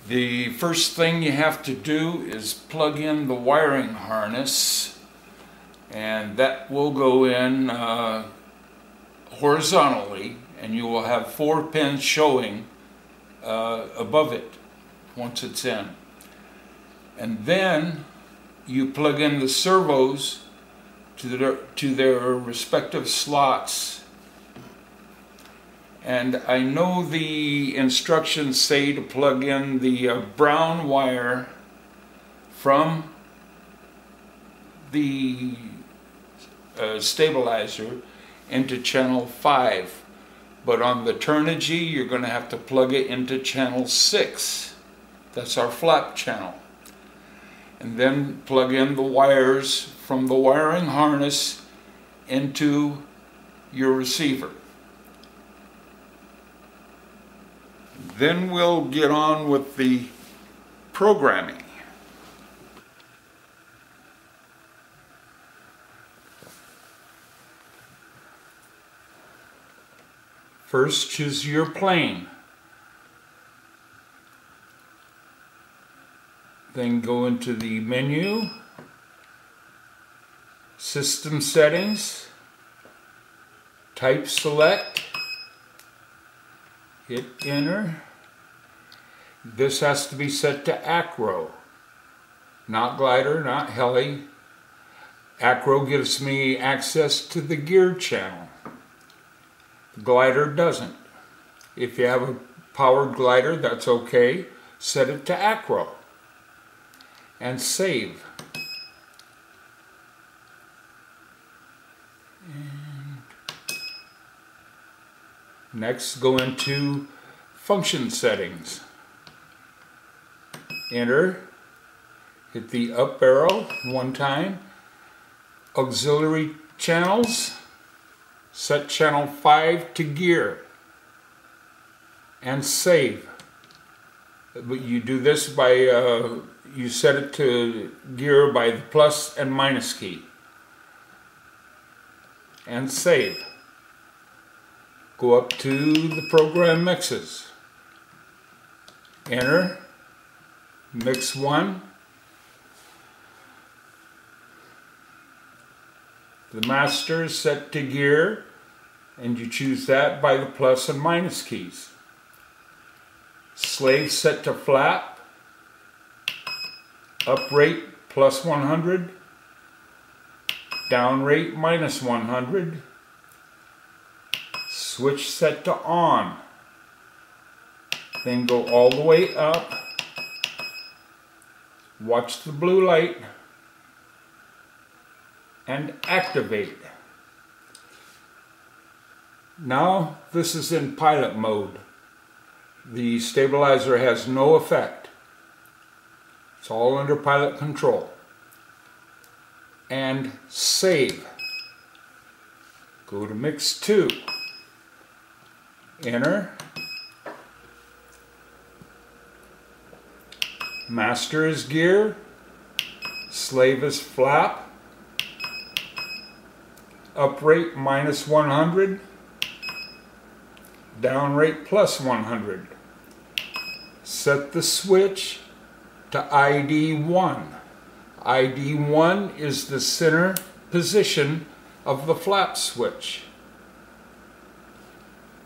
The first thing you have to do is plug in the wiring harness, and that will go in horizontally, and you will have 4 pins showing above it once it's in. And then you plug in the servos to their respective slots. And I know the instructions say to plug in the brown wire from the stabilizer into channel 5, but on the Turnigy you're going to have to plug it into channel 6. That's our flap channel. And then plug in the wires from the wiring harness into your receiver. Then we'll get on with the programming. First, choose your plane. Then go into the menu, System Settings, Type Select, hit Enter. This has to be set to acro, not glider, not heli. Acro gives me access to the gear channel. The glider doesn't. If you have a powered glider, that's okay. Set it to acro and save. And next, go into function settings. Enter. Hit the up arrow one time. Auxiliary channels. Set channel 5 to gear. And save. But you do this by, you set it to gear by the plus and minus key. And save. Go up to the program mixes. Enter. Mix 1. The master is set to gear, and you choose that by the plus and minus keys. Slave set to flap. Up rate plus 100. Down rate minus 100. Switch set to on. Then go all the way up. Watch the blue light and activate. Now this is in pilot mode. The stabilizer has no effect. It's all under pilot control. And save. Go to mix 2. Enter. Master is gear. Slave is flap. Up rate minus 100. Down rate plus 100. Set the switch to ID 1. ID 1 is the center position of the flap switch.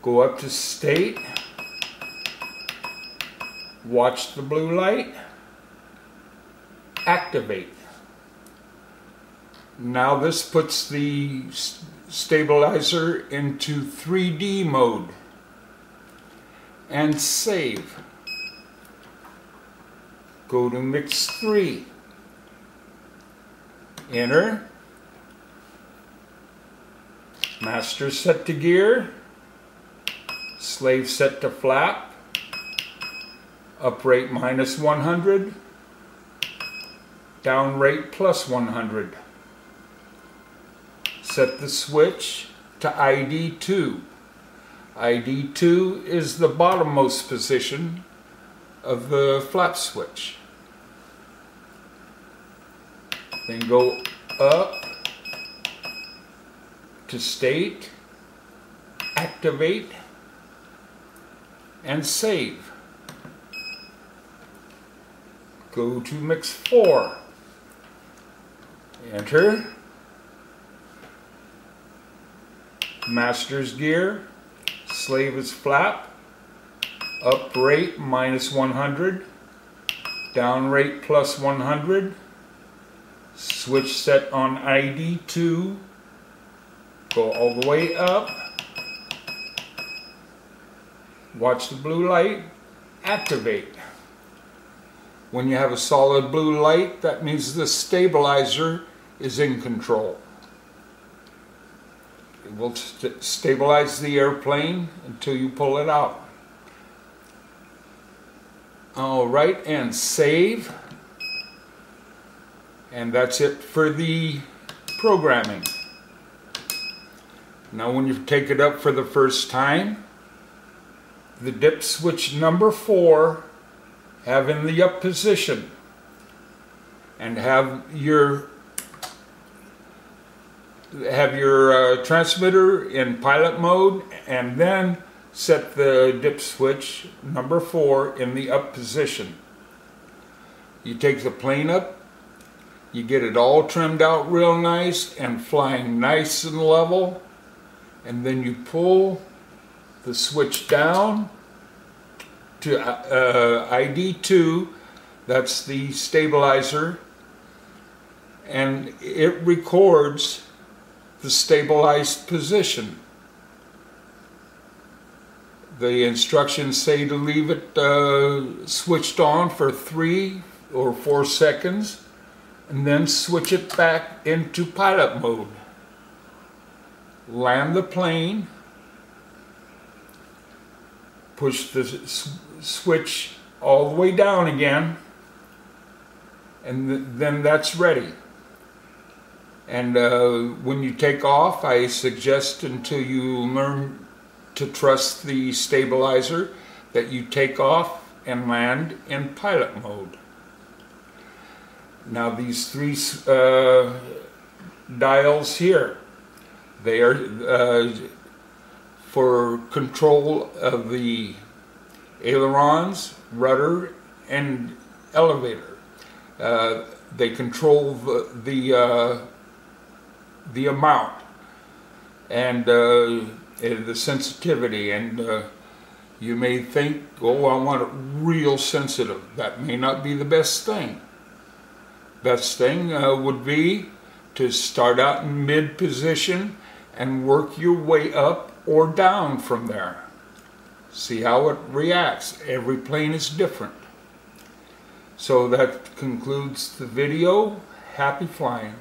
Go up to state. Watch the blue light. Activate. Now this puts the stabilizer into 3D mode. And save. Go to mix 3. Enter. Master set to gear. Slave set to flap. Up rate minus 100. Down rate plus 100. Set the switch to ID 2. ID 2 is the bottommost position of the flap switch. Then go up to state, activate, and save. go to mix 4. Enter. Master's gear. Slave is flap. Up rate minus 100. Down rate plus 100. Switch set on ID 2. Go all the way up. Watch the blue light. Activate. When you have a solid blue light, that means the stabilizer is in control. It will stabilize the airplane until you pull it out. Alright, and save. And that's it for the programming. Now when you take it up for the first time, the dip switch number 4 have in the up position and have your transmitter in pilot mode, and then set the dip switch number 4 in the up position. You take the plane up, you get it all trimmed out real nice and flying nice and level, and then you pull the switch down to ID 2, that's the stabilizer, and it records the stabilized position. The instructions say to leave it switched on for 3 or 4 seconds and then switch it back into pilot mode. Land the plane, push the switch all the way down again, and then that's ready. And when you take off, I suggest, until you learn to trust the stabilizer, that you take off and land in pilot mode. Now these 3 dials here, they are for control of the ailerons, rudder, and elevator. They control the amount and the sensitivity, and you may think, oh, I want it real sensitive. That may not be the best thing. Best thing would be to start out in mid position and work your way up or down from there. See how it reacts. Every plane is different. So that concludes the video. Happy flying.